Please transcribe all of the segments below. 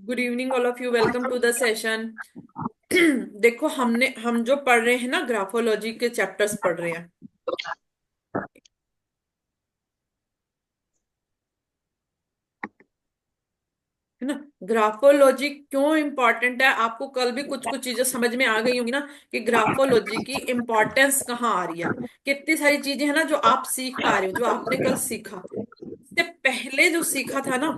Good evening all of you, welcome to the session. देखो, हम जो पढ़ रहे हैं ना, ग्राफोलॉजी के चैप्टर्स पढ़ रहे हैं, है ना। ग्राफोलॉजी क्यों इंपॉर्टेंट है, आपको कल भी कुछ कुछ चीजें समझ में आ गई होंगी ना, कि ग्राफोलॉजी की इंपॉर्टेंस कहाँ आ रही है। कितनी सारी चीजें हैं ना जो आप सीख पा रहे हो, जो आपने कल सीखा। इससे पहले जो सीखा था ना,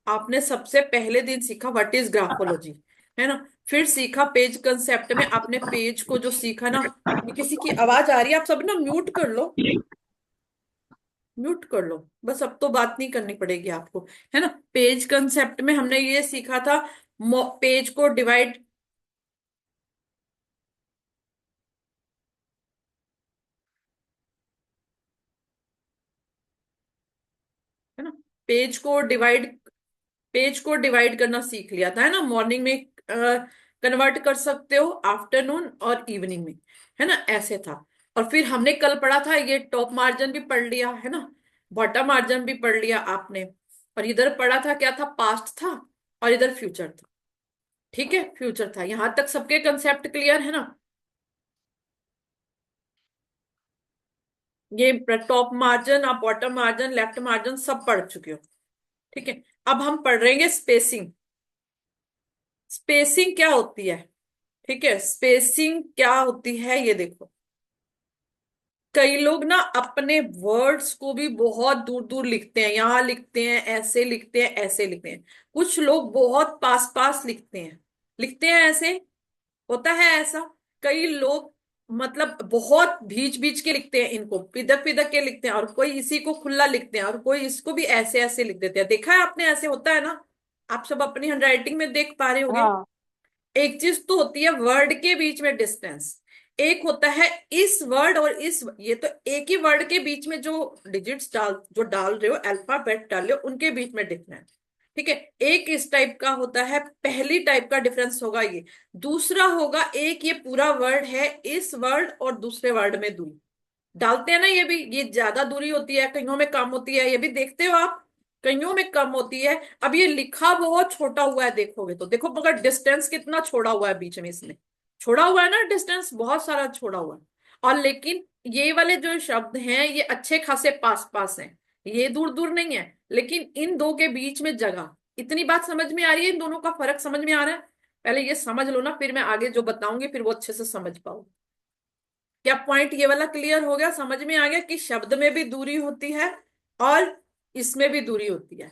आपने सबसे पहले दिन सीखा व्हाट इज ग्राफोलॉजी, है ना। फिर सीखा पेज कंसेप्ट में, आपने पेज को जो सीखा ना। ये किसी की आवाज आ रही है, आप सब ना म्यूट कर लो, म्यूट कर लो। बस अब तो बात नहीं करनी पड़ेगी आपको, है ना। पेज कंसेप्ट में हमने ये सीखा था, पेज को डिवाइड, है ना। पेज को डिवाइड पेज को डिवाइड करना सीख लिया था, है ना। मॉर्निंग में कन्वर्ट कर सकते हो, आफ्टरनून और इवनिंग में, है ना, ऐसे था। और फिर हमने कल पढ़ा था, ये टॉप मार्जिन भी पढ़ लिया, है ना। बॉटम मार्जिन भी पढ़ लिया आपने। और इधर पढ़ा था, क्या था, पास्ट था। और इधर फ्यूचर था। ठीक है, फ्यूचर था। यहां तक सबके कंसेप्ट क्लियर है ना। ये टॉप मार्जिन, आप बॉटम मार्जिन, लेफ्ट मार्जिन सब पढ़ चुके हो। ठीक है। अब हम पढ़ रहे हैं स्पेसिंग। स्पेसिंग क्या होती है? ठीक है, स्पेसिंग क्या होती है ये देखो। कई लोग ना अपने वर्ड्स को भी बहुत दूर दूर लिखते हैं, यहां लिखते हैं, ऐसे लिखते हैं, ऐसे लिखते हैं। कुछ लोग बहुत पास पास लिखते हैं ऐसे, होता है ऐसा। कई लोग मतलब बहुत भीच भीच के लिखते हैं, इनको पिदक पिदक के लिखते हैं, और कोई इसी को खुला लिखते हैं, और कोई इसको भी ऐसे ऐसे लिख देते हैं। देखा है आपने, ऐसे होता है ना। आप सब अपनी हैंडराइटिंग में देख पा रहे होगे। हाँ। एक चीज तो होती है वर्ड के बीच में डिस्टेंस, एक होता है इस वर्ड और इस, ये तो एक ही वर्ड के बीच में जो डिजिट्स डाल रहे हो, अल्फाबेट डाल रहे हो, उनके बीच में डिफरेंस। ठीक है। एक इस टाइप का होता है, पहली टाइप का डिफरेंस होगा ये। दूसरा होगा, एक ये पूरा वर्ड है, इस वर्ड और दूसरे वर्ड में दूरी डालते हैं ना, ये भी, ये ज्यादा दूरी होती है, कईयों में कम होती है, ये भी देखते हो आप। कईयों में कम होती है। अब ये लिखा बहुत छोटा हुआ है, देखोगे तो देखो, मगर डिस्टेंस कितना छोड़ा हुआ है बीच में, इसमें छोड़ा हुआ है ना, डिस्टेंस बहुत सारा छोड़ा हुआ है। और लेकिन ये वाले जो शब्द हैं, ये अच्छे खासे पास पास हैं, ये दूर दूर नहीं है। लेकिन इन दो के बीच में जगह, इतनी बात समझ में आ रही है, इन दोनों का फर्क समझ में आ रहा है। पहले ये समझ लो ना, फिर मैं आगे जो बताऊंगी फिर वो अच्छे से समझ पाओ। क्या पॉइंट ये वाला क्लियर हो गया, समझ में आ गया कि शब्द में भी दूरी होती है और इसमें भी दूरी होती है।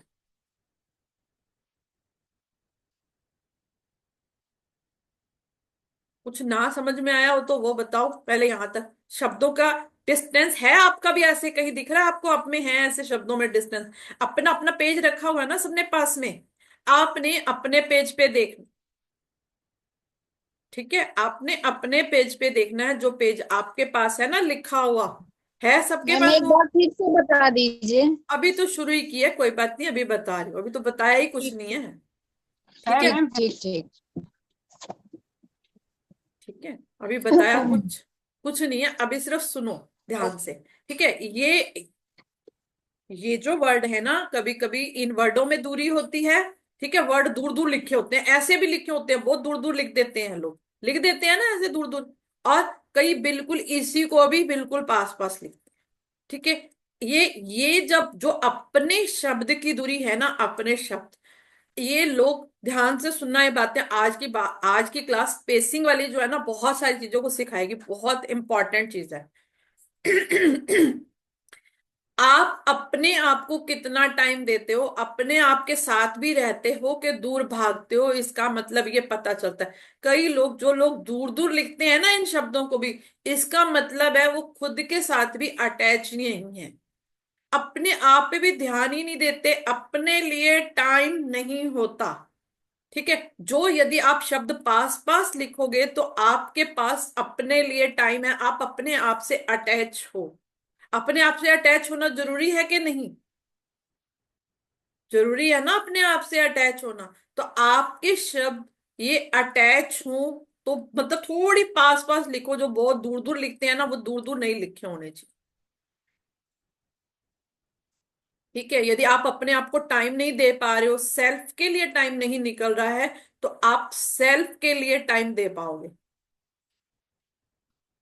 कुछ ना समझ में आया हो तो वो बताओ, पहले यहां तक शब्दों का डिस्टेंस है आपका भी ऐसे कहीं दिख रहा है आपको, आप में है ऐसे शब्दों में डिस्टेंस? अपना अपना पेज रखा हुआ है ना सबने पास में, आपने अपने पेज पे देख, ठीक है, आपने अपने पेज पे देखना है, जो पेज आपके पास है ना लिखा हुआ, है सबके मैम पास एक वो। बार फिर से बता दीजिए। अभी तो शुरू ही की है, कोई बात नहीं, अभी बता रही हूँ, अभी तो बताया ही कुछ ठीक नहीं है। ठीक है है। मैम, ठीक ठीक। ठीक है, अभी बताया कुछ कुछ नहीं है, अभी सिर्फ सुनो ध्यान से। ठीक है। ये जो वर्ड है ना, कभी कभी इन वर्डों में दूरी होती है। ठीक है, वर्ड दूर दूर लिखे होते हैं, ऐसे भी लिखे होते हैं, बहुत दूर दूर लिख देते हैं लोग, लिख देते हैं ना ऐसे दूर दूर। और कई बिल्कुल इसी को भी बिल्कुल पास पास लिखते हैं। ठीक है। ये जब जो अपने शब्द की दूरी है ना, अपने शब्द, ये लोग ध्यान से सुनना, ये बातें आज की क्लास स्पेसिंग वाली जो है ना, बहुत सारी चीजों को सिखाएगी, बहुत इंपॉर्टेंट चीज है। आप अपने आप को कितना टाइम देते हो, अपने आप के साथ भी रहते हो कि दूर भागते हो, इसका मतलब ये पता चलता है। कई लोग, जो लोग दूर दूर लिखते हैं ना इन शब्दों को भी, इसका मतलब है वो खुद के साथ भी अटैच नहीं है, अपने आप पे भी ध्यान ही नहीं देते, अपने लिए टाइम नहीं होता। ठीक है। जो यदि आप शब्द पास पास लिखोगे तो आपके पास अपने लिए टाइम है, आप अपने आप से अटैच हो। अपने आप से अटैच होना जरूरी है कि नहीं? जरूरी है ना अपने आप से अटैच होना। तो आपके शब्द ये अटैच हो, तो मतलब थोड़ी पास पास लिखो, जो बहुत दूर दूर लिखते हैं ना, वो दूर दूर नहीं लिखे होने चाहिए। ठीक है, यदि आप अपने आप को टाइम नहीं दे पा रहे हो, सेल्फ के लिए टाइम नहीं निकल रहा है, तो आप सेल्फ के लिए टाइम दे पाओगे।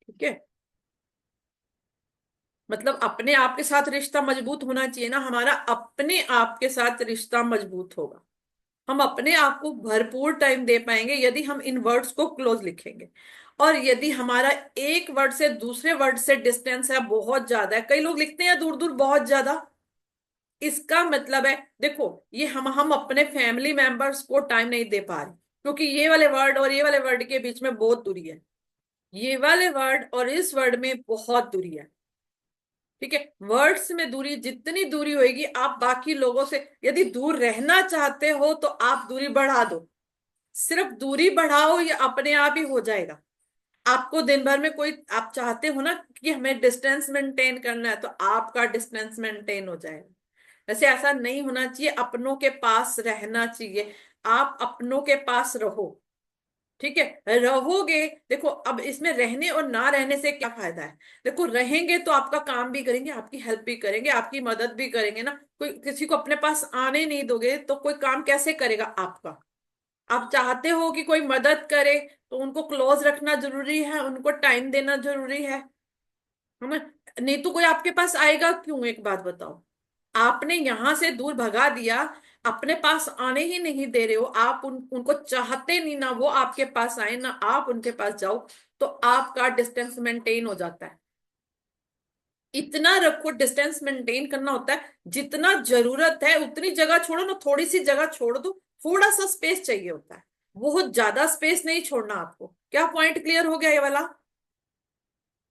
ठीक है, मतलब अपने आप के साथ रिश्ता मजबूत होना चाहिए ना, हमारा अपने आप के साथ रिश्ता मजबूत होगा। हम अपने आप को भरपूर टाइम दे पाएंगे यदि हम इन वर्ड्स को क्लोज लिखेंगे। और यदि हमारा एक वर्ड से दूसरे वर्ड से डिस्टेंस है बहुत ज्यादा है, कई लोग लिखते हैं दूर दूर बहुत ज्यादा, इसका मतलब है देखो, ये हम अपने फैमिली मेंबर्स को टाइम नहीं दे पा रहे, क्योंकि ये वाले वर्ड और ये वाले वर्ड के बीच में बहुत दूरी है। ये वाले वर्ड और इस वर्ड में बहुत दूरी है। ठीक है, वर्ड्स में दूरी, जितनी दूरी होगी आप बाकी लोगों से, यदि दूर रहना चाहते हो तो आप दूरी बढ़ा दो। सिर्फ दूरी बढ़ाओ, ये अपने आप ही हो जाएगा। आपको दिन भर में कोई, आप चाहते हो ना कि हमें डिस्टेंस मेंटेन करना है, तो आपका डिस्टेंस मेंटेन हो जाएगा। वैसे ऐसा नहीं होना चाहिए, अपनों के पास रहना चाहिए। आप अपनों के पास रहो। ठीक है, रहोगे, देखो अब इसमें रहने और ना रहने से क्या फायदा है। देखो रहेंगे तो आपका काम भी करेंगे, आपकी हेल्प भी करेंगे, आपकी मदद भी करेंगे ना। कोई किसी को अपने पास आने नहीं दोगे तो कोई काम कैसे करेगा आपका। आप चाहते हो कि कोई मदद करे, तो उनको क्लोज रखना जरूरी है, उनको टाइम देना जरूरी है। हमें, नहीं तो कोई आपके पास आएगा क्यों, एक बात बताओ। आपने यहां से दूर भगा दिया, अपने पास आने ही नहीं दे रहे हो, आप उनको चाहते नहीं ना वो आपके पास आए ना आप उनके पास जाओ, तो आपका डिस्टेंस मेंटेन हो जाता है। इतना रखो, डिस्टेंस मेंटेन करना होता है जितना जरूरत है उतनी जगह छोड़ो ना, थोड़ी सी जगह छोड़ दो। थोड़ा सा स्पेस चाहिए होता है, बहुत ज्यादा स्पेस नहीं छोड़ना आपको। क्या पॉइंट क्लियर हो गया ये वाला।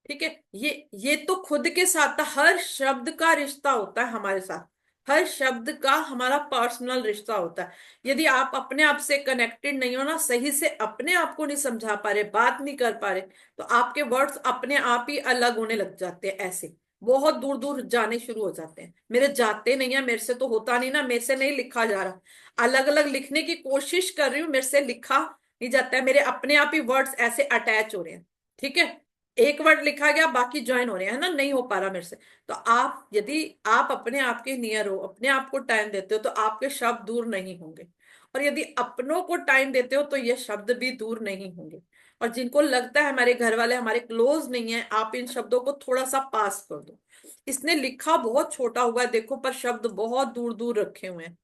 ठीक है, ये तो खुद के साथ था, हर शब्द का रिश्ता होता है हमारे साथ। हर शब्द का हमारा पर्सनल रिश्ता होता है। यदि आप अपने आप से कनेक्टेड नहीं हो ना, सही से अपने आप को नहीं समझा पा रहे, बात नहीं कर पा रहे, तो आपके वर्ड्स अपने आप ही अलग होने लग जाते हैं, ऐसे बहुत दूर दूर जाने शुरू हो जाते हैं। मेरे जाते नहीं है, मेरे से तो होता नहीं ना, मेरे से नहीं लिखा जा रहा। अलग अलग लिखने की कोशिश कर रही हूँ, मेरे से लिखा नहीं जाता है, मेरे अपने आप ही वर्ड्स ऐसे अटैच हो रहे हैं। ठीक है, एक वर्ड लिखा गया बाकी ज्वाइन हो रहे हैं ना, नहीं हो पा रहा मेरे से। तो आप, यदि आप अपने आप के नियर हो, अपने आप को टाइम देते हो, तो आपके शब्द दूर नहीं होंगे। और यदि अपनों को टाइम देते हो तो ये शब्द भी दूर नहीं होंगे। और जिनको लगता है हमारे घर वाले हमारे क्लोज नहीं है, आप इन शब्दों को थोड़ा सा पास कर दो। इसने लिखा बहुत छोटा हुआ है देखो, पर शब्द बहुत दूर दूर रखे हुए हैं।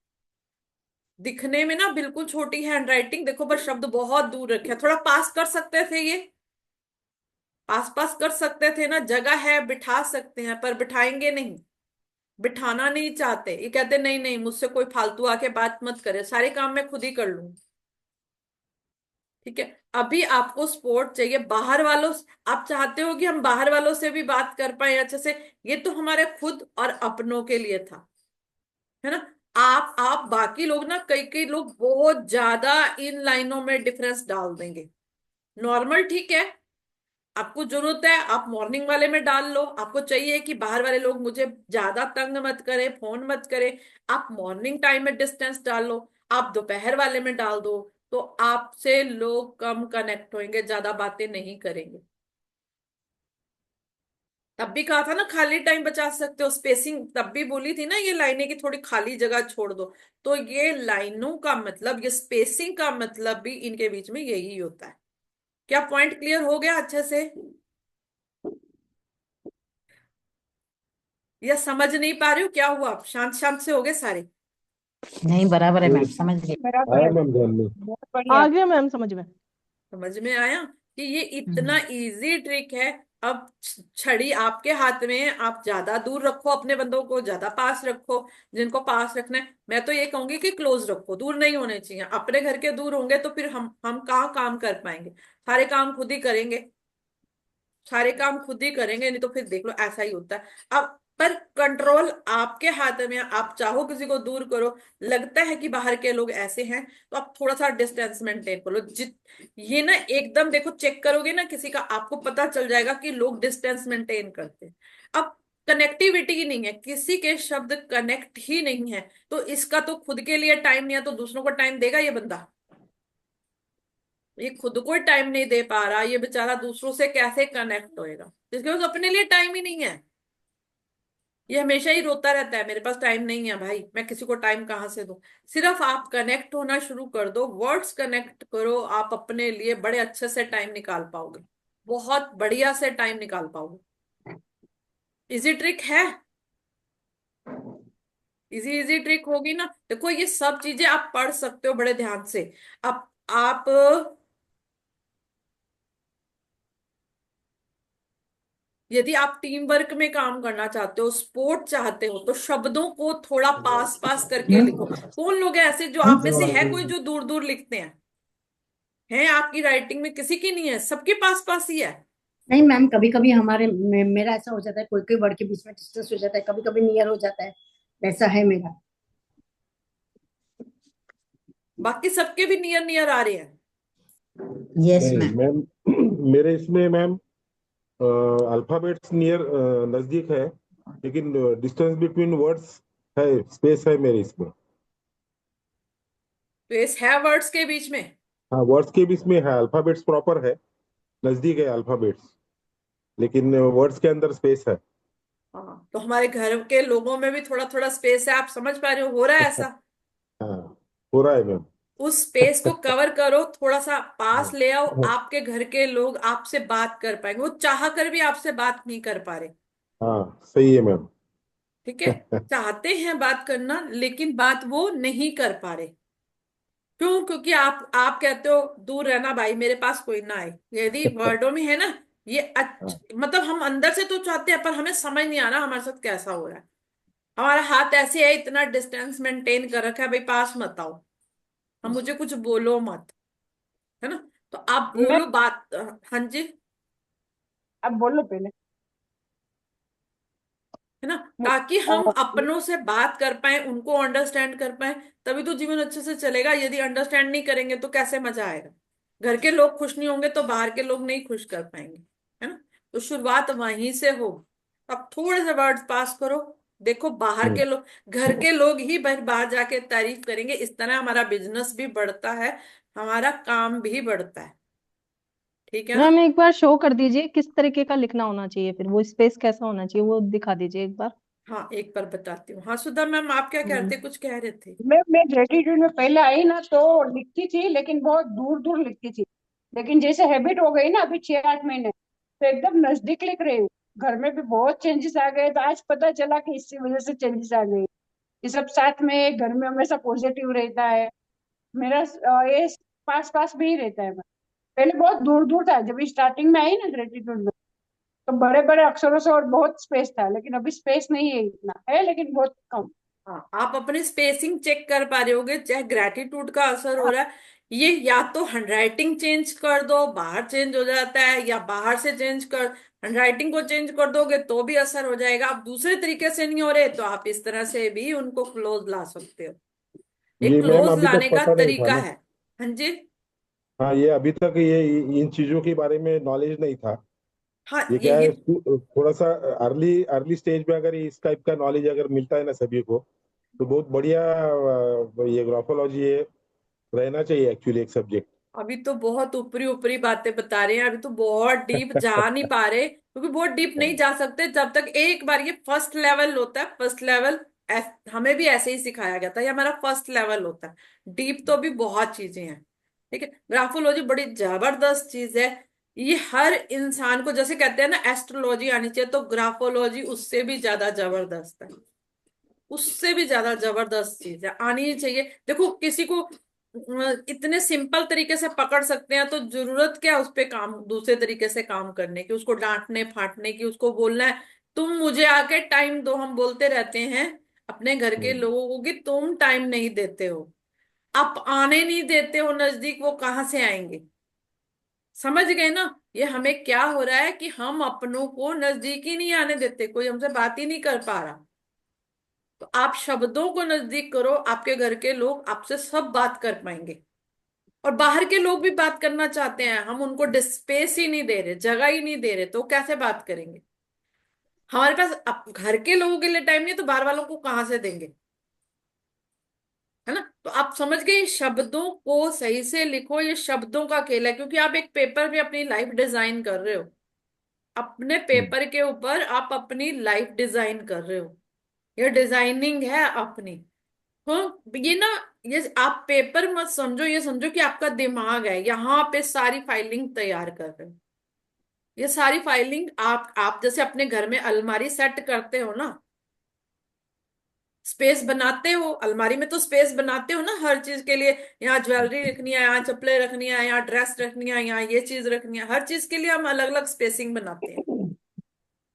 दिखने में ना बिल्कुल छोटी हैंड राइटिंग देखो, पर शब्द बहुत दूर रखे हैं। थोड़ा पास कर सकते थे ये, आसपास कर सकते थे ना, जगह है बिठा सकते हैं, पर बिठाएंगे नहीं। बिठाना नहीं चाहते, ये कहते नहीं नहीं, मुझसे कोई फालतू आके बात मत करे, सारे काम मैं खुद ही कर लूं। ठीक है, अभी आपको सपोर्ट चाहिए बाहर वालों आप चाहते हो कि हम बाहर वालों से भी बात कर पाए अच्छे से। ये तो हमारे खुद और अपनों के लिए था, है ना। आप बाकी लोग ना, कई कई लोग बहुत ज्यादा इन लाइनों में डिफरेंस डाल देंगे। नॉर्मल, ठीक है, आपको जरूरत है आप मॉर्निंग वाले में डाल लो, आपको चाहिए कि बाहर वाले लोग मुझे ज्यादा तंग मत करें, फोन मत करें, आप मॉर्निंग टाइम में डिस्टेंस डाल लो। आप दोपहर वाले में डाल दो, तो आपसे लोग कम कनेक्ट होंगे, ज्यादा बातें नहीं करेंगे। तब भी कहा था ना खाली टाइम बचा सकते हो, स्पेसिंग तब भी बोली थी ना, ये लाइनें की थोड़ी खाली जगह छोड़ दो। तो ये लाइनों का मतलब, ये स्पेसिंग का मतलब भी इनके बीच में यही होता है। क्या पॉइंट क्लियर हो गया अच्छे से, या समझ नहीं पा रहे हो क्या हुआ, आप शांत शांत से हो गए सारे। नहीं, बराबर है मैम, समझ गए। बराबर आया है। मैम ध्यान में। बहुत बढ़िया। आ गया मैम समझ में। समझ में आया कि ये इतना हम्म। इजी ट्रिक है। अब छड़ी आपके हाथ में है, आप ज्यादा दूर रखो अपने बंदों को, ज्यादा पास रखो जिनको पास रखना है। मैं तो ये कहूंगी कि क्लोज रखो, दूर नहीं होने चाहिए। अपने घर के दूर होंगे तो फिर हम कहाँ काम कर पाएंगे। सारे काम खुद ही करेंगे, सारे काम खुद ही करेंगे, नहीं तो फिर देख लो ऐसा ही होता है। अब पर कंट्रोल आपके हाथ में है, आप चाहो किसी को दूर करो। लगता है कि बाहर के लोग ऐसे हैं, तो आप थोड़ा सा डिस्टेंस मेंटेन करो। ये ना एकदम देखो, चेक करोगे ना किसी का, आपको पता चल जाएगा कि लोग डिस्टेंस मेंटेन करते हैं। अब कनेक्टिविटी ही नहीं है, किसी के शब्द कनेक्ट ही नहीं है, तो इसका तो खुद के लिए टाइम नहीं है, तो दूसरों को टाइम देगा ये बंदा। ये खुद को टाइम नहीं दे पा रहा, ये बेचारा दूसरों से कैसे कनेक्ट होएगा, इसके पास अपने लिए टाइम ही नहीं है। ये हमेशा ही रोता रहता है, मेरे पास टाइम नहीं है भाई, मैं किसी को टाइम कहाँ से दूं। सिर्फ आप कनेक्ट होना शुरू कर दो, वर्ड्स कनेक्ट करो, आप अपने लिए बड़े अच्छे से टाइम निकाल पाओगे, बहुत बढ़िया से टाइम निकाल पाओगे। इजी ट्रिक है, इजी इजी ट्रिक होगी ना। देखो ये सब चीजें आप पढ़ सकते हो बड़े ध्यान से। आप यदि आप टीम वर्क में काम करना चाहते हो, स्पोर्ट चाहते हो, तो शब्दों को थोड़ा पास पास करके लिखो। कौन लोग हैं ऐसे जो आप में से है कोई जो दूर दूर लिखते हैं? हैं आपकी राइटिंग में किसी की नहीं है, सबके पास पास ही है। नहीं मैम, कभी कभी मेरा ऐसा हो जाता है, कोई कोई वर्ड के बीच में डिस्टेंस हो जाता है, कभी कभी नियर हो जाता है, वैसा है मेरा। बाकी सबके भी नियर नियर आ रहे हैं। यस नहीं मैम। मैम, मेरे इसमें मैम अल्फाबेट्स नियर नजदीक है, लेकिन डिस्टेंस बिटवीन वर्ड्स है, स्पेस है मेरे इसमें। स्पेस है वर्ड्स के बीच में? हाँ, वर्ड्स के बीच में है, अल्फाबेट्स प्रॉपर है, नजदीक है अल्फाबेट्स, लेकिन वर्ड्स के अंदर स्पेस है। हाँ, तो हमारे घर के लोगों में भी थोड़ा थोड़ा स्पेस है, आप समझ पा रहे हो रहा है ऐसा? हाँ, हो रहा है मैम। उस स्पेस को कवर करो, थोड़ा सा पास ले आओ, आपके घर के लोग आपसे बात कर पाएंगे, वो चाह कर भी आपसे बात नहीं कर पा रहे। हाँ, सही है मैम। ठीक है, चाहते हैं बात करना लेकिन बात वो नहीं कर पा रहे। क्यों? क्योंकि आप कहते हो दूर रहना भाई, मेरे पास कोई ना आए, यदि वर्डों में है ना, ये हाँ, मतलब हम अंदर से तो चाहते हैं पर हमें समझ नहीं आ रहा हमारे साथ कैसा हो रहा है। हमारा हाथ ऐसे है, इतना डिस्टेंस मेंटेन कर रखा है, भाई पास मत आओ, हम मुझे कुछ बोलो मत, है ना। तो आप मैं बोलो बात। हाँ जी। अब बोलो पहले। है ना, मु- ताकि हम अ, अपनों से बात कर पाए, उनको अंडरस्टैंड कर पाए, तभी तो जीवन अच्छे से चलेगा। यदि अंडरस्टैंड नहीं करेंगे तो कैसे मजा आएगा? घर के लोग खुश नहीं होंगे तो बाहर के लोग नहीं खुश कर पाएंगे, है ना। तो शुरुआत वहीं से हो। अब थोड़े से वर्ड्स पास करो, देखो बाहर हम्म, के लोग, घर के लोग ही बाहर जाके तारीफ करेंगे। इस तरह हमारा बिजनेस भी बढ़ता है, हमारा काम भी बढ़ता है। ठीक है ना। मैम एक बार शो कर दीजिए किस तरीके का लिखना होना चाहिए, फिर वो स्पेस कैसा होना चाहिए वो दिखा दीजिए एक बार। हाँ एक बार बताती हूँ। हाँ सुधा मैम, आप क्या हम्म। कहते, कुछ कह रहे थे? मैं ग्रेटिट्यूड में पहले आई ना तो लिखती थी, लेकिन बहुत दूर दूर लिखती थी। लेकिन जैसे हैबिट हो गई ना, अभी 6-8 महीने तो एकदम नजदीक लिख रही हूँ। घर में भी बहुत चेंजेस आ गए, तो आज पता चला कि इसी वजह से चेंजेस आ गए। ये सब साथ में, घर में हमेशा पॉजिटिव रहता है मेरा। ये पास पास में ही रहता है। पहले बहुत दूर दूर था, जब स्टार्टिंग में आई ना ग्रेटिट्यूड में, तो बड़े बड़े अक्षरों से और बहुत स्पेस था, लेकिन अभी स्पेस नहीं है, इतना है लेकिन बहुत कम। हाँ, आप अपनी स्पेसिंग चेक कर पा रहे होगे, चाहे ग्रेटिट्यूड का असर हो हाँ, रहा है। ये या तो हैंडराइटिंग चेंज कर दो, बाहर चेंज हो जाता है, या बाहर से चेंज कर, हैंडराइटिंग को चेंज कर दोगे तो भी असर हो जाएगा। आप दूसरे तरीके से नहीं हो रहे तो आप इस तरह से भी उनको क्लोज ला सकते हो। एक ये मैम क्लोज अभी तक लाने का पता नहीं था तरीका ना। है। हाँ जी। हाँ, ये अभी तक ये इन चीजों के बारे में नॉलेज नहीं था। हाँ ये क्या यही। है, थोड़ा सा अर्ली अर्ली स्टेज में अगर इस टाइप का नॉलेज अगर मिलता है ना सभी को, तो बहुत बढ़िया। ये ग्राफोलॉजी ये रहना चाहिए एक्चुअली एक सब्जेक्ट। अभी तो बहुत ऊपरी ऊपरी बातें बता रहे हैं, अभी तो बहुत डीप जा नहीं पा रहे, क्योंकि बहुत डीप नहीं जा सकते जब तक एक बार, ये फर्स्ट लेवल होता है, फर्स्ट लेवल। हमें भी ऐसे ही सिखाया गया था, ये हमारा फर्स्ट लेवल होता है। डीप तो भी बहुत चीजें हैं। ठीक है, ग्राफोलॉजी बड़ी जबरदस्त चीज है। ये हर इंसान को, जैसे कहते हैं ना एस्ट्रोलॉजी आनी चाहिए, तो ग्राफोलॉजी उससे भी ज्यादा जबरदस्त है, उससे भी ज्यादा जबरदस्त चीज है, आनी ही चाहिए। देखो किसी को इतने सिंपल तरीके से पकड़ सकते हैं, तो जरूरत क्या है उस पे काम, दूसरे तरीके से काम करने की, उसको डांटने फाटने की, उसको बोलना है तुम मुझे आके टाइम दो। हम बोलते रहते हैं अपने घर के हम्म, लोगों को कि तुम टाइम नहीं देते हो, आप आने नहीं देते हो नजदीक, वो कहाँ से आएंगे? समझ गए ना। ये हमें क्या हो रहा है कि हम अपनों को नजदीक ही नहीं आने देते, कोई हमसे बात ही नहीं कर पा रहा। तो आप शब्दों को नजदीक करो, आपके घर के लोग आपसे सब बात कर पाएंगे। और बाहर के लोग भी बात करना चाहते हैं, हम उनको स्पेस ही नहीं दे रहे, जगह ही नहीं दे रहे, तो कैसे बात करेंगे? हमारे पास अब घर के लोगों के लिए टाइम नहीं, तो बाहर वालों को कहाँ से देंगे? है ना। तो आप समझ गए, शब्दों को सही से लिखो, ये शब्दों का खेल है, क्योंकि आप एक पेपर पे अपनी लाइफ डिजाइन कर रहे हो। अपने हम्म, पेपर के ऊपर आप अपनी लाइफ डिजाइन कर रहे हो। ये डिजाइनिंग है अपनी। हाँ, ये ना, ये आप पेपर मत समझो, ये समझो कि आपका दिमाग है, यहाँ पे सारी फाइलिंग तैयार कर रहे हो। ये सारी फाइलिंग आप जैसे अपने घर में अलमारी सेट करते हो ना, स्पेस बनाते हो, अलमारी में तो स्पेस बनाते हो ना हर चीज के लिए। यहाँ ज्वेलरी रखनी है, यहाँ चप्पलें रखनी है, यहाँ ड्रेस रखनी है, यहाँ ये चीज रखनी है, हर चीज के लिए हम अलग अलग स्पेसिंग बनाते हैं,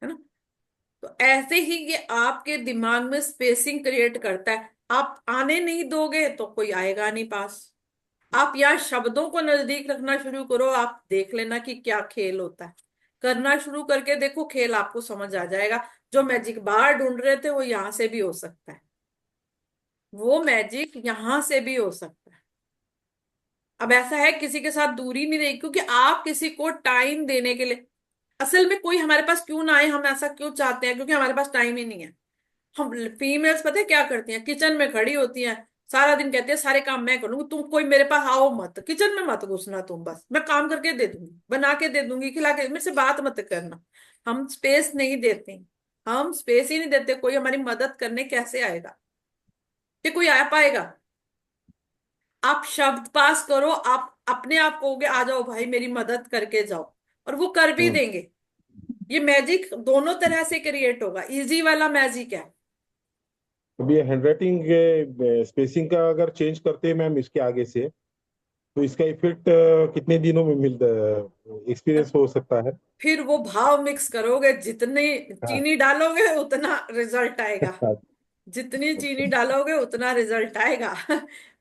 है ना। तो ऐसे ही ये आपके दिमाग में स्पेसिंग क्रिएट करता है। आप आने नहीं दोगे तो कोई आएगा नहीं पास। आप यहाँ शब्दों को नजदीक रखना शुरू करो, आप देख लेना कि क्या खेल होता है। करना शुरू करके देखो, खेल आपको समझ आ जाएगा। जो मैजिक बाहर ढूंढ रहे थे वो यहाँ से भी हो सकता है, वो मैजिक यहां से भी हो सकता है। अब ऐसा है, किसी के साथ दूरी नहीं रही, क्योंकि आप किसी को टाइम देने के लिए, असल में कोई हमारे पास क्यों ना आए, हम ऐसा क्यों चाहते हैं, क्योंकि हमारे पास टाइम ही नहीं है। हम फीमेल्स पता है क्या करती हैं, किचन में खड़ी होती हैं, सारा दिन कहती है सारे काम मैं करूंगी, तुम कोई मेरे पास आओ मत, किचन में मत घुसना, तुम बस मैं काम करके दे दूंगी, बना के दे दूंगी, खिला के, मेरे से बात मत करना। हम स्पेस नहीं देते, हम स्पेस ही नहीं देते। कोई हमारी मदद करने कैसे आएगा, कि कोई आ पाएगा। आप शब्द पास करो, आप अपने आप कहोगे आ जाओ भाई मेरी मदद करके जाओ, और वो कर भी हम्म। देंगे। ये मैजिक दोनों तरह से क्रिएट होगा, इजी वाला मैजिक है। अब ये हैंडराइटिंग के स्पेसिंग का अगर चेंज करते हैं मैम इसके आगे से, तो इसका इफेक्ट कितने दिनों में मिलता एक्सपीरियंस हो सकता है? फिर वो भाव मिक्स करोगे, जितनी हाँ। चीनी डालोगे उतना रिजल्ट आएगा, अच्छा। जितनी चीनी डालोगे उतना रिजल्ट आएगा।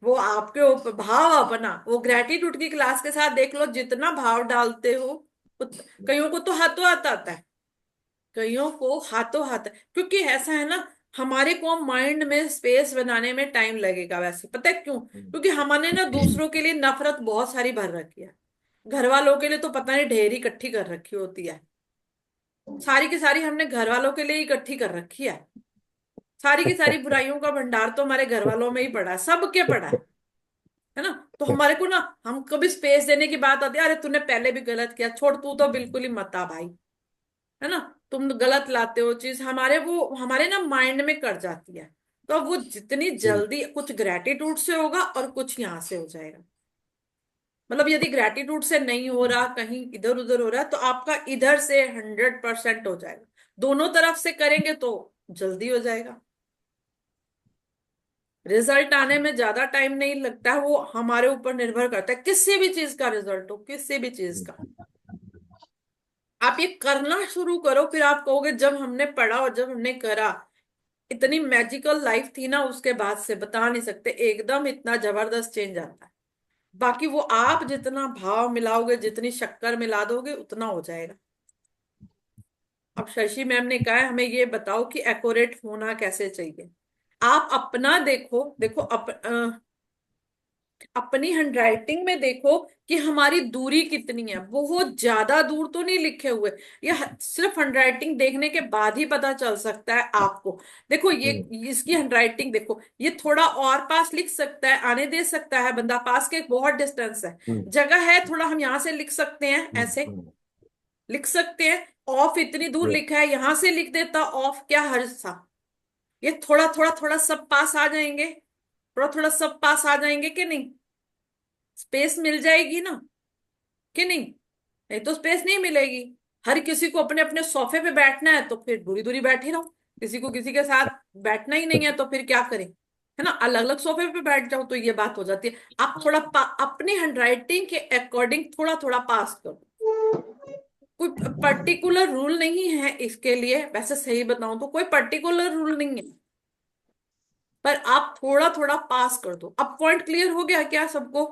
वो आपके ऊपर भाव अपना, वो ग्रेटिट्यूड की क्लास के साथ देख लो, जितना भाव डालते हो कईयों को तो हाथों हाथ आता है, कईयों को हाथों हाथ। क्योंकि ऐसा है ना, हमारे को माइंड में स्पेस बनाने में टाइम लगेगा वैसे, पता है क्यों? क्योंकि हमने ना दूसरों के लिए नफरत बहुत सारी भर रखी है, घर वालों के लिए तो पता नहीं ढेर इकट्ठी कर रखी होती है, सारी की सारी हमने घर वालों के लिए इकट्ठी कर रखी है। सारी की सारी बुराइयों का भंडार तो हमारे घर वालों में ही पड़ा है, सबके पड़ा है ना। तो हमारे को ना, हम कभी स्पेस देने की बात आती है, अरे तूने पहले भी गलत किया, छोड़ तू तो बिल्कुल ही मत आ भाई, है ना, तुम गलत लाते हो चीज, हमारे वो हमारे ना माइंड में कर जाती है। तो अब वो जितनी जल्दी, कुछ ग्रेटिट्यूड से होगा और कुछ यहां से हो जाएगा। मतलब यदि ग्रेटिट्यूड से नहीं हो रहा, कहीं इधर उधर हो रहा है, तो आपका इधर से 100% हो जाएगा। दोनों तरफ से करेंगे तो जल्दी हो जाएगा। रिजल्ट आने में ज्यादा टाइम नहीं लगता है, वो हमारे ऊपर निर्भर करता है, किसी भी चीज का रिजल्ट हो, किसी भी चीज का। आप ये करना शुरू करो, फिर आप कहोगे जब हमने पढ़ा और जब हमने करा, इतनी मैजिकल लाइफ थी ना, उसके बाद से बता नहीं सकते, एकदम इतना जबरदस्त चेंज आता है। बाकी वो आप जितना भाव मिलाओगे, जितनी शक्कर मिला दोगे, उतना हो जाएगा। अब शशि मैम ने कहा है हमें ये बताओ कि एक्यूरेट होना कैसे चाहिए। आप अपना देखो, देखो अपनी हैंडराइटिंग में देखो कि हमारी दूरी कितनी है। बहुत ज्यादा दूर तो नहीं लिखे हुए, ये सिर्फ हैंडराइटिंग देखने के बाद ही पता चल सकता है आपको। देखो ये, इसकी हैंडराइटिंग देखो, ये थोड़ा और पास लिख सकता है, आने दे सकता है बंदा, पास के बहुत डिस्टेंस है, जगह है थोड़ा, हम यहाँ से लिख सकते हैं, ऐसे लिख सकते हैं। ऑफ इतनी दूर लिखा है, यहां से लिख देता ऑफ, क्या हर्ज था। ये थोड़ा थोड़ा थोड़ा सब पास आ जाएंगे, थोड़ा थोड़ा सब पास आ जाएंगे कि नहीं, स्पेस मिल जाएगी ना, कि नहीं? नहीं तो स्पेस नहीं मिलेगी। हर किसी को अपने अपने सोफे पे बैठना है तो फिर दूरी दूरी बैठे रहो, किसी को किसी के साथ बैठना ही नहीं है तो फिर क्या करें, है ना, अलग अलग सोफे पे बैठ जाओ, तो ये बात हो जाती है। आप थोड़ा अपनी हैंडराइटिंग के अकॉर्डिंग थोड़ा थोड़ा पास करो। कोई पर्टिकुलर रूल नहीं है इसके लिए, वैसे सही बताऊं तो कोई पर्टिकुलर रूल नहीं है, पर आप थोड़ा थोड़ा पास कर दो। अब पॉइंट क्लियर हो गया क्या सबको,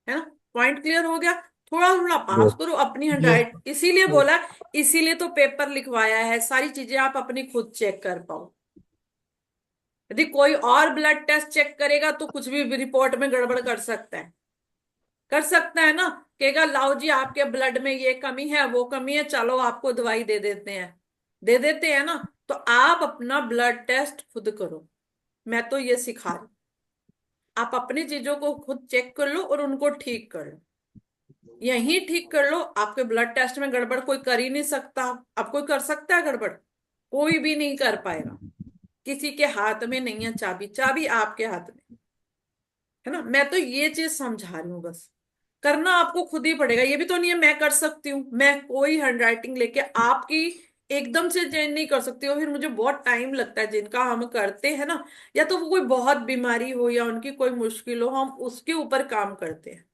है ना? पॉइंट क्लियर हो गया। थोड़ा थोड़ा पास करो अपनी हैंडराइट, इसीलिए बोला, इसीलिए तो पेपर लिखवाया है, सारी चीजें आप अपनी खुद चेक कर पाओ। यदि कोई और ब्लड टेस्ट चेक करेगा तो कुछ भी रिपोर्ट में गड़बड़ कर सकता है, कर सकता है ना, कहेगा लाओ जी आपके ब्लड में ये कमी है वो कमी है, चलो आपको दवाई दे देते हैं, दे देते हैं ना। तो आप अपना ब्लड टेस्ट खुद करो, मैं तो ये सिखा रही हूं। आप अपनी चीजों को खुद चेक कर लो और उनको ठीक कर लो, यही ठीक कर लो। आपके ब्लड टेस्ट में गड़बड़ कोई कर ही नहीं सकता, अब कोई कर सकता है गड़बड़? कोई भी नहीं कर पाएगा। किसी के हाथ में नहीं है चाबी, चाबी आपके हाथ में है ना। मैं तो ये चीज समझा रही हूँ बस। करना आपको खुद ही पड़ेगा। ये भी तो नहीं है मैं कर सकती हूँ, मैं कोई हैंडराइटिंग लेके आपकी एकदम से चेंज नहीं कर सकती हूँ। फिर मुझे बहुत टाइम लगता है। जिनका हम करते हैं ना, या तो वो कोई बहुत बीमारी हो या उनकी कोई मुश्किल हो, हम उसके ऊपर काम करते हैं।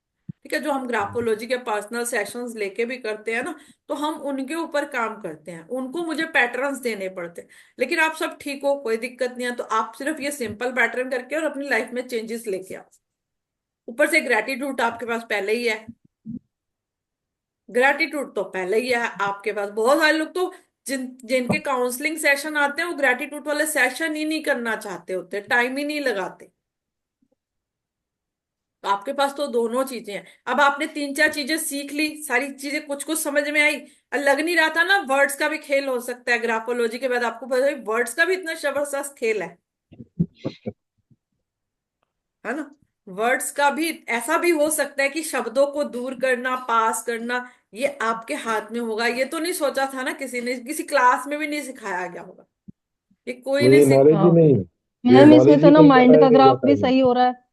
ठीक है, जो हम ग्राफोलॉजी के पर्सनल सेशंस लेके भी करते हैं ना, तो हम उनके ऊपर काम करते हैं, उनको मुझे पैटर्न्स देने पड़ते हैं। लेकिन आप सब ठीक हो, कोई दिक्कत नहीं है, तो आप सिर्फ ये सिंपल पैटर्न करके और अपनी लाइफ में चेंजेस लेके आओ। ऊपर से ग्रेटिट्यूड आपके पास पहले ही है। ग्रेटिट्यूड तो पहले ही है आपके पास। बहुत सारे लोग तो जिनके काउंसलिंग सेशन आते हैं, वो ग्रेटिट्यूड वाले सेशन ही नहीं करना चाहते होते, टाइम ही नहीं लगाते। तो आपके पास तो दोनों चीजें हैं। अब आपने तीन चार चीजें सीख ली, सारी चीजें कुछ कुछ समझ में आई, और लग नहीं रहा था ना वर्ड्स का भी खेल हो सकता है ग्राफोलॉजी के बाद। आपको पता है वर्ड्स का भी इतना जबरदस्त खेल है ना। वर्ड्स का भी ऐसा भी हो सकता है कि शब्दों को दूर करना, पास करना, ये आपके हाथ में होगा। ये तो नहीं सोचा था ना किसी ने, किसी क्लास में भी नहीं सिखाया गया होगा, ये कोई तो नहीं ये सीख। नॉलेज ही हाँ नहीं, ये मैम, इसमें नॉलेज तो ही ना कहीं माइंड बताया का नहीं ग्राफ जाता भी है। सही हो रहा है।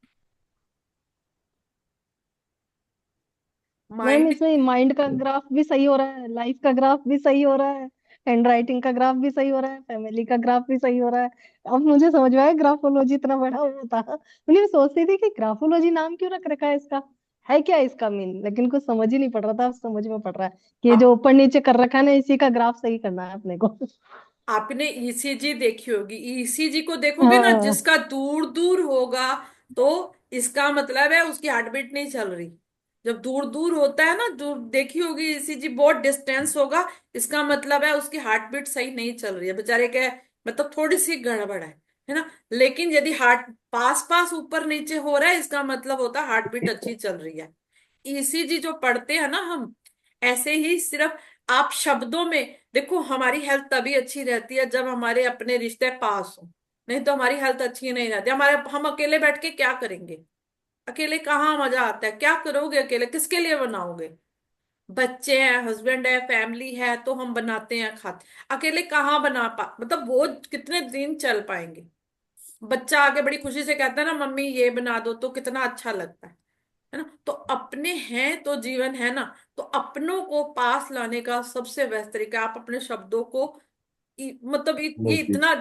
Ma'am mind. इसमें माइंड का ग्राफ भी सही हो रहा है, लाइफ का ग्राफ भी सही हो रहा है, हैंड राइटिंग का ग्राफ भी सही हो रहा है, फैमिली का ग्राफ भी सही हो रहा है। अब मुझे समझ में आया ग्राफोलॉजी इतना बड़ा वो था। मैं सोचती थी कि ग्राफोलॉजी नाम क्यों रख रखा है इसका, है क्या इसका मीन, लेकिन कुछ समझ ही नहीं पड़ रहा था। अब समझ में पड़ रहा है कि ये जो ऊपर नीचे कर रखा है ना, इसी का ग्राफ सही करना है अपने को। आपने ईसीजी देखी होगी, ईसीजी को देखोगे ना, हाँ। जिसका दूर दूर होगा, तो इसका मतलब है उसकी हार्ट बीट नहीं चल रही। जब दूर दूर होता है ना, दूर देखी होगी ईसीजी, बहुत डिस्टेंस होगा, इसका मतलब है उसकी हार्ट बीट सही नहीं चल रही है, बेचारे के मतलब थोड़ी सी गड़बड़ है ना। लेकिन यदि हार्ट पास पास ऊपर नीचे हो रहा है, इसका मतलब होता है हार्ट बीट अच्छी चल रही है। ईसीजी जो पढ़ते हैं ना हम, ऐसे ही सिर्फ आप शब्दों में देखो। हमारी हेल्थ तभी अच्छी रहती है जब हमारे अपने रिश्ते पास हो, नहीं तो हमारी हेल्थ अच्छी नहीं रहती। हमारे हम अकेले बैठ के क्या करेंगे? अकेले कहाँ मजा आता है? क्या करोगे अकेले? किसके लिए बनाओगे? बच्चे हैं, हस्बैंड है, फैमिली है, तो हम बनाते हैं, खाते। अकेले कहाँ बना पा मतलब वो कितने दिन चल पाएंगे? बच्चा आके बड़ी खुशी से कहता है ना, मम्मी ये बना दो, तो कितना अच्छा लगता है ना। तो अपने हैं तो जीवन है ना। तो अपनों को पास लाने का सबसे बेस्ट तरीका, आप अपने शब्दों को मतलब ये मजबूत। इतना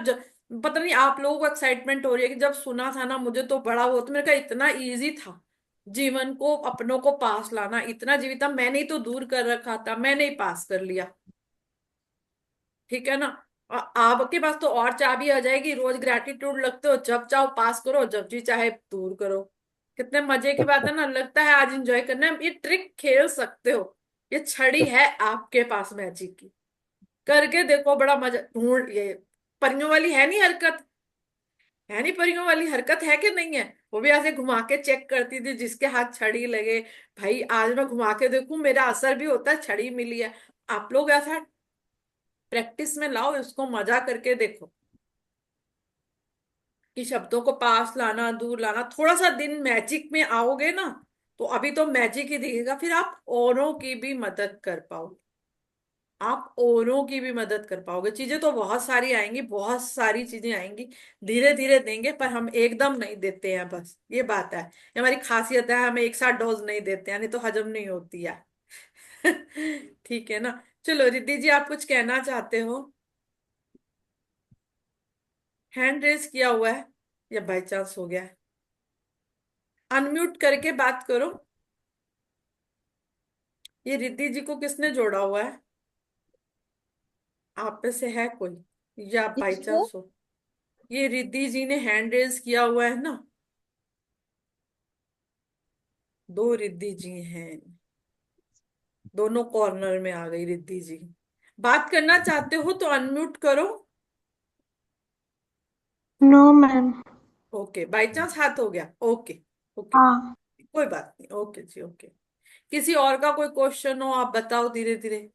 पता नहीं आप लोगों को एक्साइटमेंट हो रही है कि जब सुना था ना, मुझे तो बड़ा वो तो मेरे का इतना इजी था। जीवन को अपनों को पास लाना इतना जीवित था, मैंने ही तो दूर कर रखा था, मैंने ही पास कर लिया। ठीक है ना। आपके पास तो और चाबी आ जाएगी, रोज ग्रेटिट्यूड लगते हो, जब चाहो पास करो, जब जी चाहे दूर करो। कितने मजे की बात है ना, लगता है आज एंजॉय करना है, ये ट्रिक खेल सकते हो। ये छड़ी है आपके पास मैजिक की, करके देखो, बड़ा मजा। ढूंढ ये परियों वाली है नहीं हरकत, है नहीं परियों वाली हरकत, है कि नहीं है? वो भी ऐसे घुमा के चेक करती थी जिसके हाथ छड़ी लगे। भाई आज मैं घुमा के देखूं, मेरा असर भी होता है, छड़ी मिली है। आप लोग ऐसा प्रैक्टिस में लाओ, इसको मजा करके देखो कि शब्दों को पास लाना, दूर लाना। थोड़ा सा दिन मैजिक में आओगे ना, तो अभी तो मैजिक ही दिखेगा, फिर आप औरों की भी मदद कर पाओगे। आप औरों की भी मदद कर पाओगे। चीजें तो बहुत सारी आएंगी, बहुत सारी चीजें आएंगी, धीरे धीरे देंगे, पर हम एकदम नहीं देते हैं, बस ये बात है। ये हमारी खासियत है, हम एक साथ डोज नहीं देते हैं, नहीं तो हजम नहीं होती है। ठीक है ना। चलो रिद्धि जी, आप कुछ कहना चाहते हो? हैंड रेस किया हुआ है या बाई चांस हो गया है? अनम्यूट करके बात करो। ये रिद्धि जी को किसने जोड़ा हुआ है? आप में से है कोई, या बाई किसको? चांस हो? ये रिद्धि जी ने हैंड रेस किया हुआ है ना। दो रिद्धि जी हैं, दोनों कॉर्नर में आ गई रिद्धि जी। बात करना चाहते हो तो अनम्यूट करो। No ma'am. Okay, by chance हाथ हो गया, ओके। ओके, हाँ कोई बात नहीं, ओके जी, ओके। किसी और का कोई क्वेश्चन हो आप बताओ धीरे धीरे।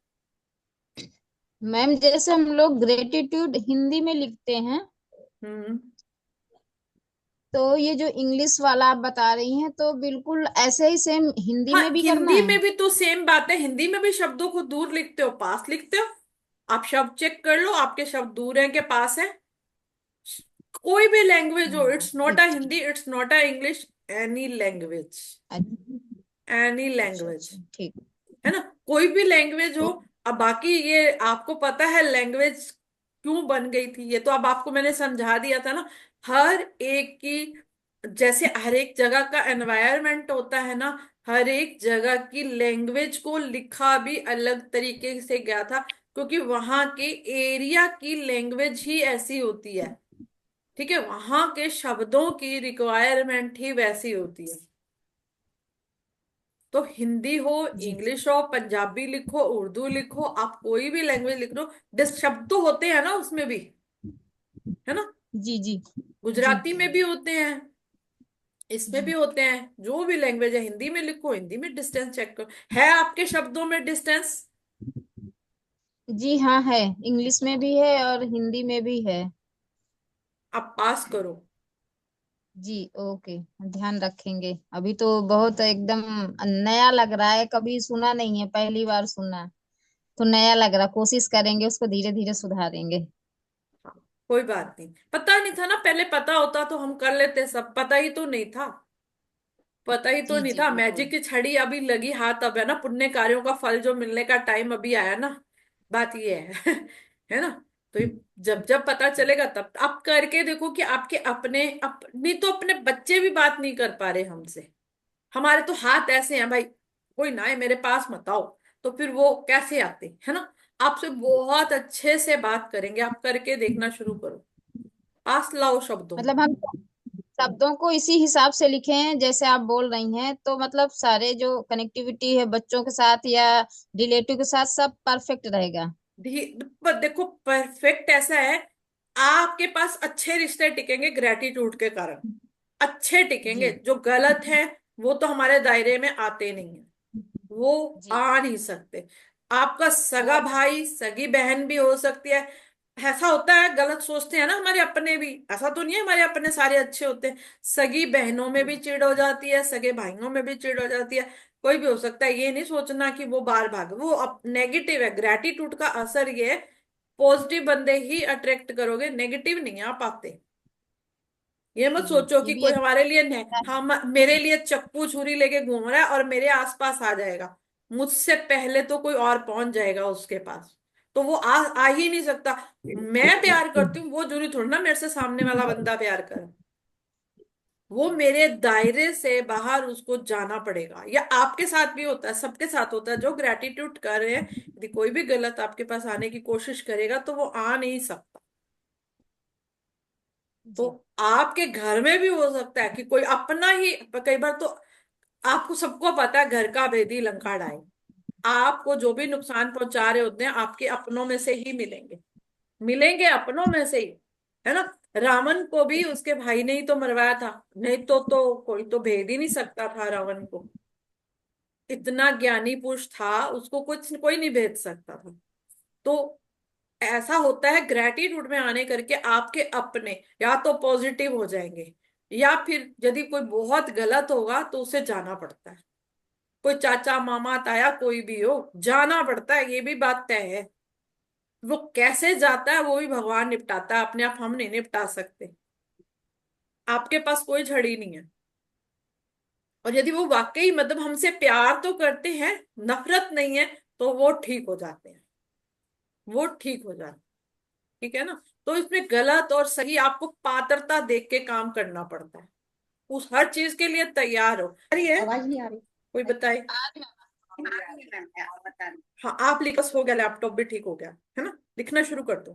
मैम, जैसे हम लोग ग्रेटिट्यूड हिंदी में लिखते हैं, हम्म। तो ये जो इंग्लिश वाला आप बता रही हैं, तो बिल्कुल ऐसे ही सेम हिंदी हाँ, में भी करना हिंदी है? में भी तो सेम बात है, हिंदी में भी शब्दों को दूर लिखते हो, पास लिखते हो। आप शब्द चेक कर लो, आपके शब्द दूर हैं के पास है। कोई भी लैंग्वेज हो, इट्स नॉट अ ठीक ठीक। Hindi, it's not a English, any language, any अच्छा लैंग्वेज, अच्छा ठीक। है ना, कोई भी लैंग्वेज हो। ओ, अब बाकी ये आपको पता है लैंग्वेज क्यों बन गई थी, ये तो अब आपको मैंने समझा दिया था ना। हर एक की, जैसे हर एक जगह का एनवायरनमेंट होता है ना, हर एक जगह की लैंग्वेज को लिखा भी अलग तरीके से गया था, क्योंकि वहां के एरिया की लैंग्वेज ही ऐसी होती है। ठीक है, वहां के शब्दों की रिक्वायरमेंट ही वैसी होती है। तो हिंदी हो, जी इंग्लिश हो, पंजाबी लिखो, उर्दू लिखो, आप कोई भी लैंग्वेज लिख लो, शब्द तो होते हैं ना उसमें भी, है ना। जी जी जी। गुजराती में भी होते हैं, इसमें भी जी होते हैं, जो भी लैंग्वेज है, हिंदी में लिखो, हिंदी में डिस्टेंस चेक करो, है आपके शब्दों में डिस्टेंस। जी हाँ है। इंग्लिश में भी है और हिंदी में भी है। आप पास करो। जी ओके। ध्यान रखेंगे। अभी तो बहुत एकदम नया लग रहा है, कभी सुना नहीं है, पहली बार सुना। तो नया लग रहा, कोशिश करेंगे उसको धीरे धीरे सुधारेंगे। हाँ, कोई बात नहीं, पता नहीं था ना, पहले पता होता तो हम कर लेते, सब पता ही तो नहीं था। पता ही तो जी नहीं जी था, बिल्कुल। मैजिक की छड़ी अभी लगी हाथ, अब है ना पुण्य कार्यों का फल जो मिलने का टाइम अभी आया ना, बात ये है है ना। तो ये जब जब पता चलेगा तब आप करके देखो कि आपके अपने, अपनी तो अपने बच्चे भी बात नहीं कर पा रहे हमसे, हमारे तो हाथ ऐसे हैं भाई, कोई ना है मेरे पास मत आओ, तो फिर वो कैसे आते, है ना। आपसे बहुत अच्छे से बात करेंगे, आप करके देखना शुरू करो, पास लाओ शब्दों को। मतलब हम शब्दों को इसी हिसाब से लिखे हैं जैसे आप बोल रही हैं, तो मतलब सारे जो कनेक्टिविटी है बच्चों के साथ या रिलेटिव के साथ सब परफेक्ट रहेगा। पर देखो परफेक्ट ऐसा है, आपके पास अच्छे रिश्ते टिकेंगे ग्रेटिट्यूड के कारण, अच्छे टिकेंगे, जी जो गलत है वो तो हमारे दायरे में आते नहीं है, वो जी। आ नहीं सकते। आपका वो सगा भाई सगी बहन भी हो सकती है, ऐसा होता है, गलत सोचते हैं ना हमारे अपने भी, ऐसा तो नहीं है हमारे अपने सारे अच्छे होते हैं, सगी बहनों में भी चिढ़ हो जाती है, सगे भाइयों में भी चिढ़ हो जाती है, कोई भी हो सकता है। ये नहीं सोचना कि वो बार भाग, वो अब नेगेटिव है, ग्रेटिट्यूड का असर ये है, पॉजिटिव बंदे ही अट्रैक्ट करोगे, नेगेटिव नहीं आ पाते। ये मत जी सोचो ये कि भी कोई हमारे लिए अच्छा हम मेरे लिए चप्पू छुरी लेके घूम रहा है और मेरे आसपास आ जाएगा, मुझसे पहले तो कोई और पहुंच जाएगा उसके पास, तो वो आ ही नहीं सकता। मैं प्यार करती हूँ, वो जरूरी थोड़ा ना मेरे से सामने वाला बंदा प्यार करे, वो मेरे दायरे से बाहर उसको जाना पड़ेगा। या आपके साथ भी होता है, सबके साथ होता है, जो ग्रेटिट्यूड कर रहे हैं, यदि कोई भी गलत आपके पास आने की कोशिश करेगा तो वो आ नहीं सकता। तो जी आपके घर में भी हो सकता है कि कोई अपना ही, कई बार तो आपको सबको पता है घर का भेदी लंका ढाए, आपको जो भी नुकसान पहुंचा रहे होते हैं आपके अपनों में से ही मिलेंगे, मिलेंगे अपनों में से ही, है ना। रावण को भी उसके भाई ने ही तो मरवाया था, नहीं तो कोई तो भेद ही नहीं सकता था रावण को, इतना ज्ञानी पुरुष था, उसको कुछ कोई नहीं भेद सकता था। तो ऐसा होता है, ग्रेटिट्यूड में आने करके आपके अपने या तो पॉजिटिव हो जाएंगे, या फिर यदि कोई बहुत गलत होगा तो उसे जाना पड़ता है, कोई चाचा मामा ताया कोई भी हो, जाना पड़ता है, ये भी बात तय है। वो कैसे जाता है वो भी भगवान निपटाता है, अपने आप हम नहीं निपटा सकते, आपके पास कोई छड़ी नहीं है। और यदि वो वाकई मतलब हमसे प्यार तो करते हैं, नफरत नहीं है, तो वो ठीक हो जाते हैं, वो ठीक हो जाते हैं। ठीक है ना। तो इसमें गलत और सही आपको पात्रता देख के काम करना पड़ता है, उस हर चीज के लिए तैयार हो। अरे है, आवाज नहीं आ रही। कोई बताए। हाँ आप लिखस हो गया, लैपटॉप भी ठीक हो गया, है ना, लिखना शुरू कर दो।